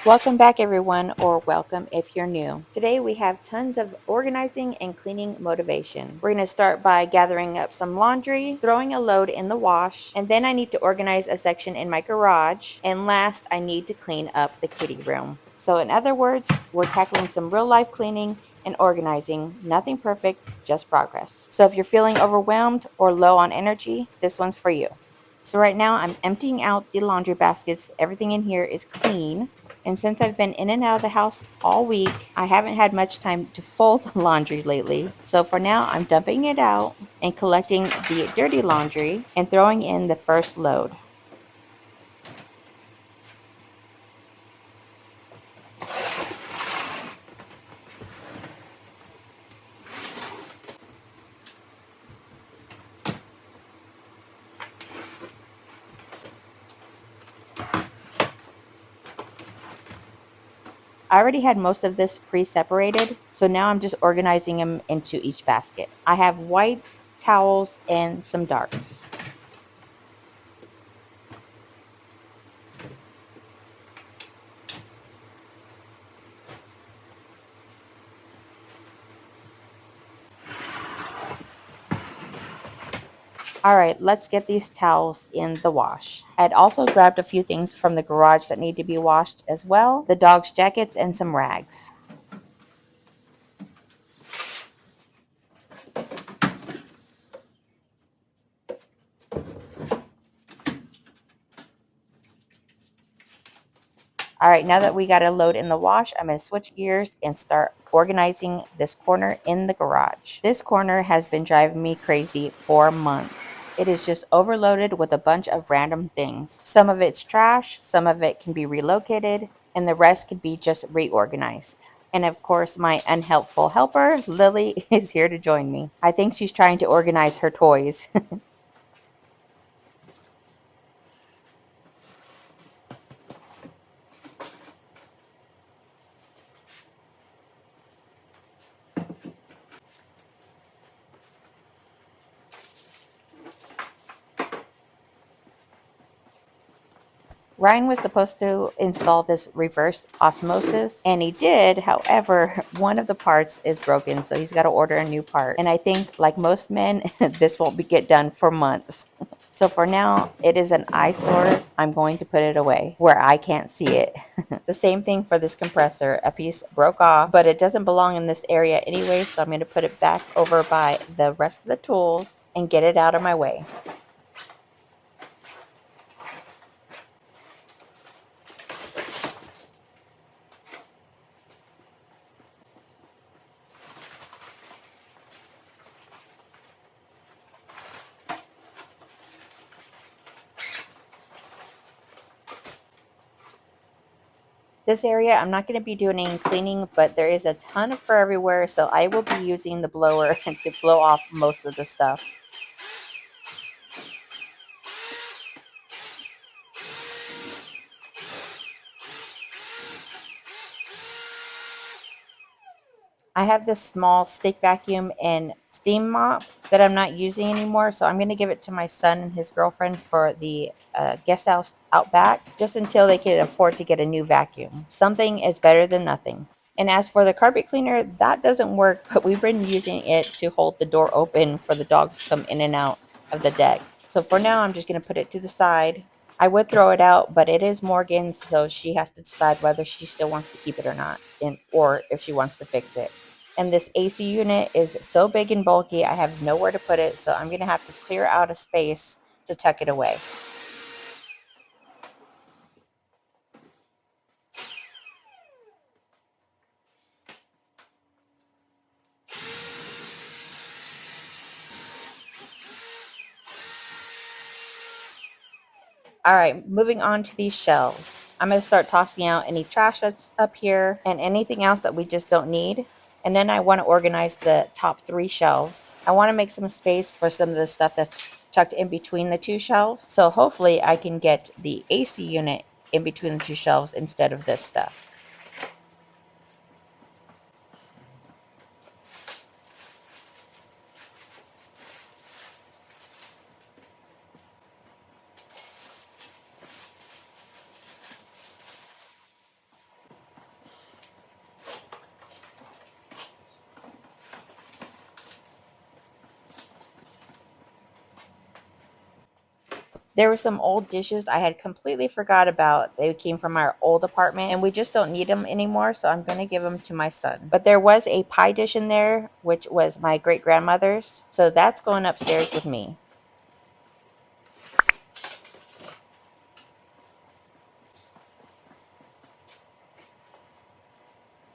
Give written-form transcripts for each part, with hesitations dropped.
Welcome back, everyone, or welcome if you're new. Today we have tons of organizing and cleaning motivation. We're going to start by gathering up some laundry, throwing a load in the wash, and then I need to organize a section in my garage, and last I need to clean up the kitty room. So in other words, we're tackling some real life cleaning and organizing. Nothing perfect, just progress. So if you're feeling overwhelmed or low on energy, this one's for you. So right now I'm emptying out the laundry baskets. Everything in here is clean. And since I've been in and out of the house all week, I haven't had much time to fold laundry lately. So for now, I'm dumping it out and collecting the dirty laundry and throwing in the first load. I already had most of this pre-separated, so now I'm just organizing them into each basket. I have whites, towels, and some darks. All right, let's get these towels in the wash. I'd also grabbed a few things from the garage that need to be washed as well, the dog's jackets and some rags. All right, now that we got a load in the wash, I'm going to switch gears and start organizing this corner in the garage. This corner has been driving me crazy for months. It is just overloaded with a bunch of random things. Some of it's trash, some of it can be relocated, and the rest can be just reorganized. And of course, my unhelpful helper, Lily, is here to join me. I think she's trying to organize her toys. Ryan was supposed to install this reverse osmosis, and he did. However, one of the parts is broken, so he's got to order a new part. And I think, like most men, this won't be get done for months. So for now, it is an eyesore. I'm going to put it away where I can't see it. The same thing for this compressor. A piece broke off, but it doesn't belong in this area anyway, so I'm going to put it back over by the rest of the tools and get it out of my way. This area, I'm not going to be doing any cleaning, but there is a ton of fur everywhere, so I will be using the blower to blow off most of the stuff. I have this small stick vacuum and steam mop that I'm not using anymore, so I'm going to give it to my son and his girlfriend for the guest house out back, just until they can afford to get a new vacuum. Something is better than nothing. And as for the carpet cleaner, that doesn't work, but we've been using it to hold the door open for the dogs to come in and out of the deck. So for now, I'm just going to put it to the side. I would throw it out, but it is Morgan's, so she has to decide whether she still wants to keep it or not, or if she wants to fix it. And this AC unit is so big and bulky, I have nowhere to put it, so I'm going to have to clear out a space to tuck it away. All right, moving on to these shelves. I'm going to start tossing out any trash that's up here and anything else that we just don't need. And then I want to organize the top 3 shelves. I want to make some space for some of the stuff that's tucked in between the 2 shelves. So hopefully I can get the AC unit in between the 2 shelves instead of this stuff. There were some old dishes I had completely forgot about. They came from our old apartment and we just don't need them anymore, so I'm going to give them to my son. But there was a pie dish in there, which was my great grandmother's, so that's going upstairs with me.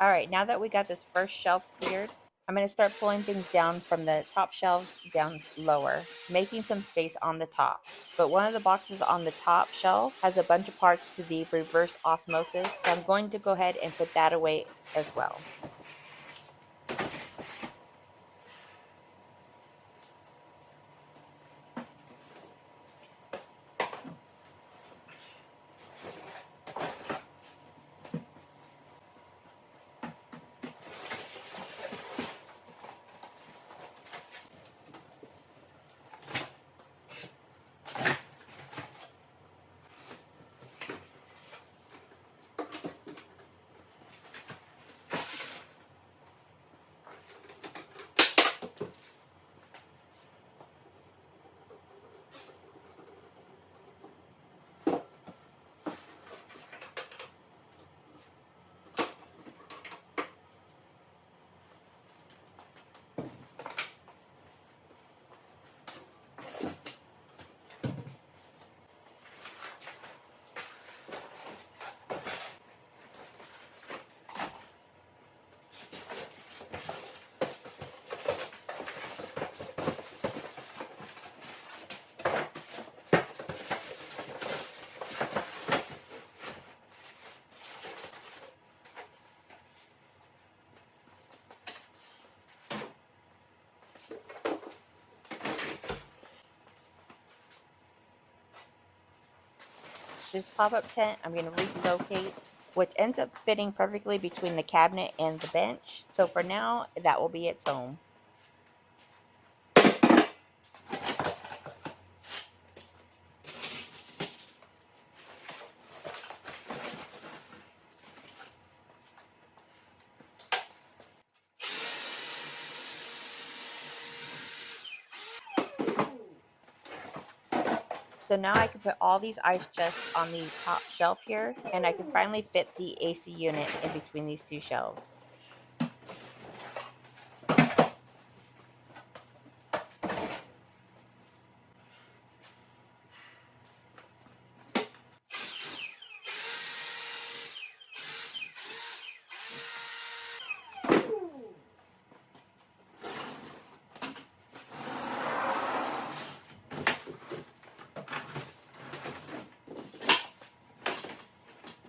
All right, now that we got this first shelf cleared, I'm going to start pulling things down from the top shelves down lower, making some space on the top. But one of the boxes on the top shelf has a bunch of parts to the reverse osmosis, so I'm going to go ahead and put that away as well. This pop-up tent I'm going to relocate, which ends up fitting perfectly between the cabinet and the bench. So for now, that will be its home. So now I can put all these ice chests on the top shelf here, and I can finally fit the AC unit in between these two shelves.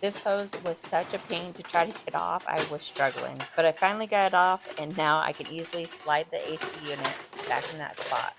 This hose was such a pain to try to get off, I was struggling. But I finally got it off, and now I can easily slide the AC unit back in that spot.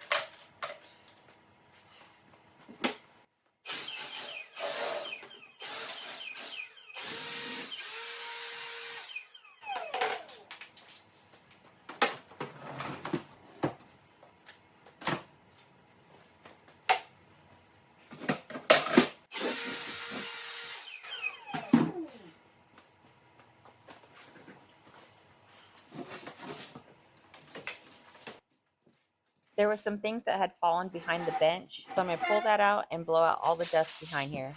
There were some things that had fallen behind the bench, so I'm going to pull that out and blow out all the dust behind here.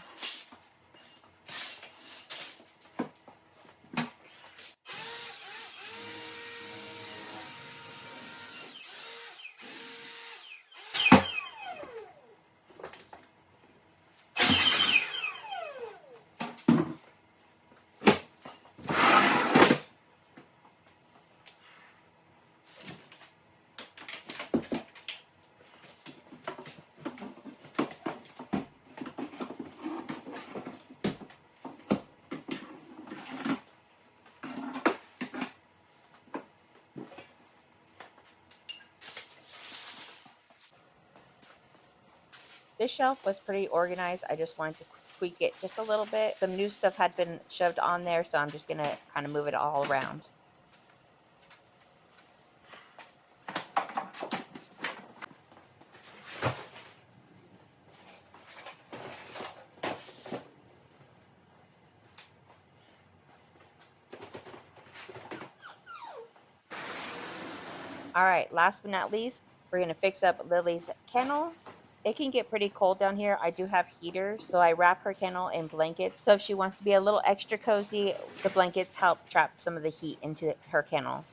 This shelf was pretty organized. I just wanted to tweak it just a little bit. Some new stuff had been shoved on there, so I'm just going to kind of move it all around. All right, last but not least, we're going to fix up Lily's kennel. It can get pretty cold down here. I do have heaters, so I wrap her kennel in blankets. So if she wants to be a little extra cozy, the blankets help trap some of the heat into her kennel.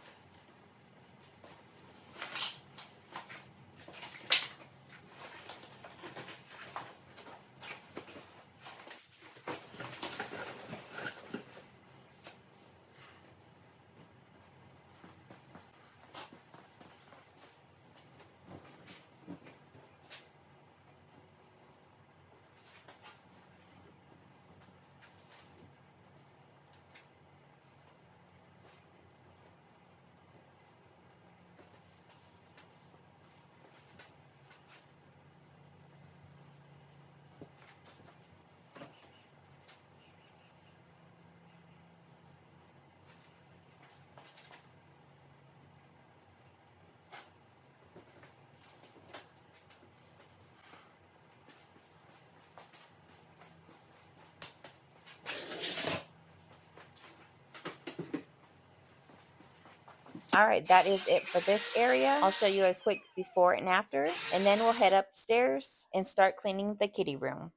All right, that is it for this area. I'll show you a quick before and after, and then we'll head upstairs and start cleaning the kitty room.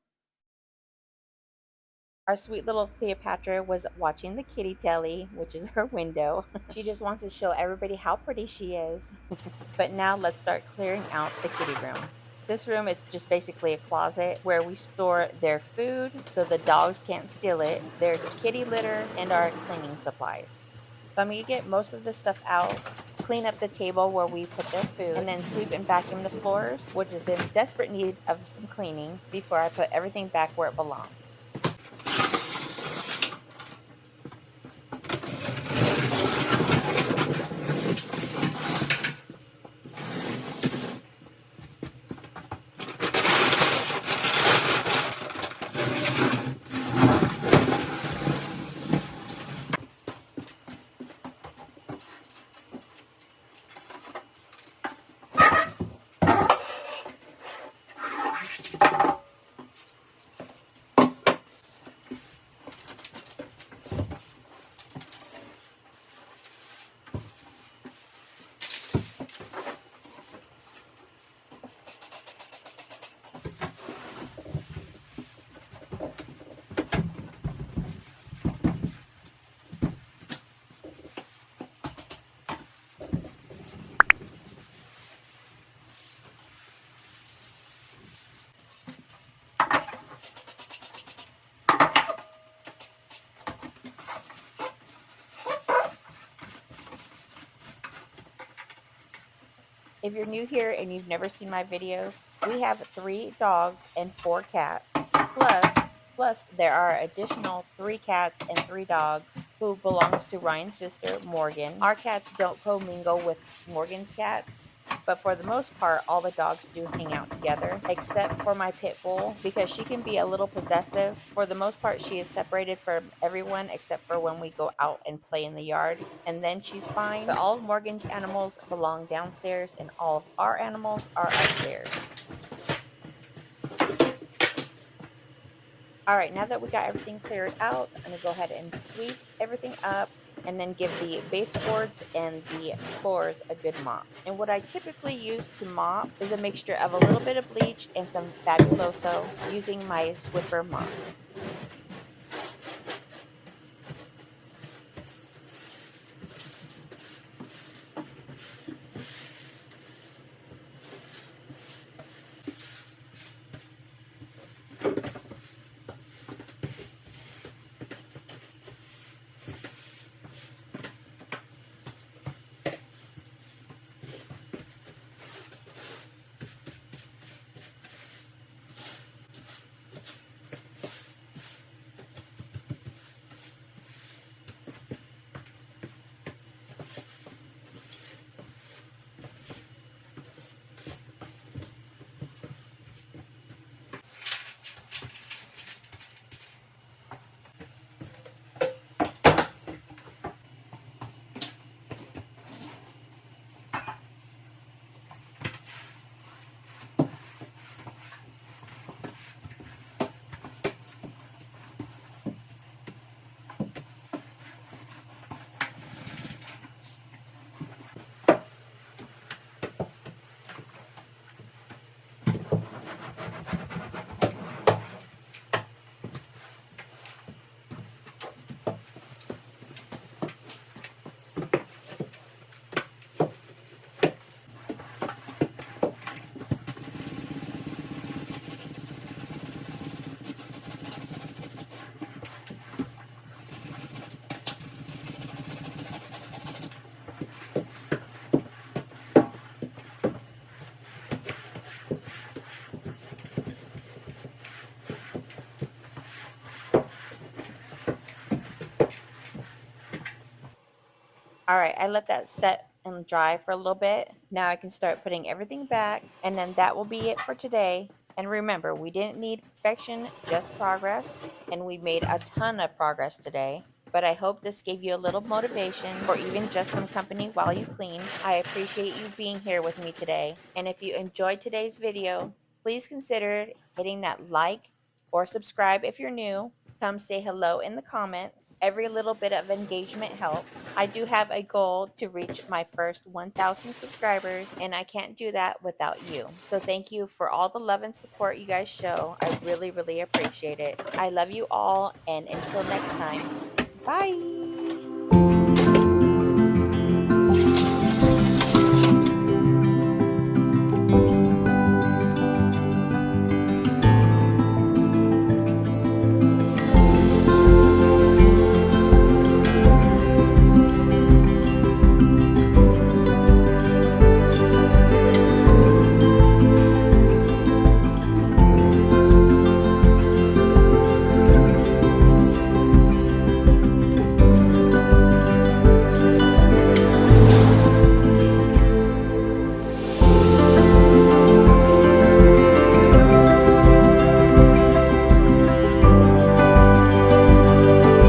Our sweet little Cleopatra was watching the kitty telly, which is her window. She just wants to show everybody how pretty she is. But now let's start clearing out the kitty room. This room is just basically a closet where we store their food so the dogs can't steal it, their kitty litter, and our cleaning supplies. So I'm going to get most of the stuff out, clean up the table where we put their food, and then sweep and vacuum the floors, which is in desperate need of some cleaning before I put everything back where it belongs. If you're new here and you've never seen my videos, we have 3 dogs and 4 cats. Plus there are additional 3 cats and 3 dogs who belongs to Ryan's sister, Morgan. Our cats don't commingle with Morgan's cats, but for the most part, all the dogs do hang out together, except for my pit bull, because she can be a little possessive. For the most part, she is separated from everyone except for when we go out and play in the yard, and then she's fine. But all of Morgan's animals belong downstairs, and all of our animals are upstairs. All right, now that we got everything cleared out, I'm going to go ahead and sweep everything up and then give the baseboards and the floors a good mop. And what I typically use to mop is a mixture of a little bit of bleach and some Fabuloso using my Swiffer mop. All right, I let that set and dry for a little bit. Now I can start putting everything back, and then that will be it for today. And remember, we didn't need perfection, just progress, and we made a ton of progress today. But I hope this gave you a little motivation or even just some company while you clean. I appreciate you being here with me today. And if you enjoyed today's video, please consider hitting that like or subscribe if you're new. Come say hello in the comments. Every little bit of engagement helps. I do have a goal to reach my first 1,000 subscribers, and I can't do that without you. So thank you for all the love and support you guys show. I really, really appreciate it. I love you all, and until next time, bye.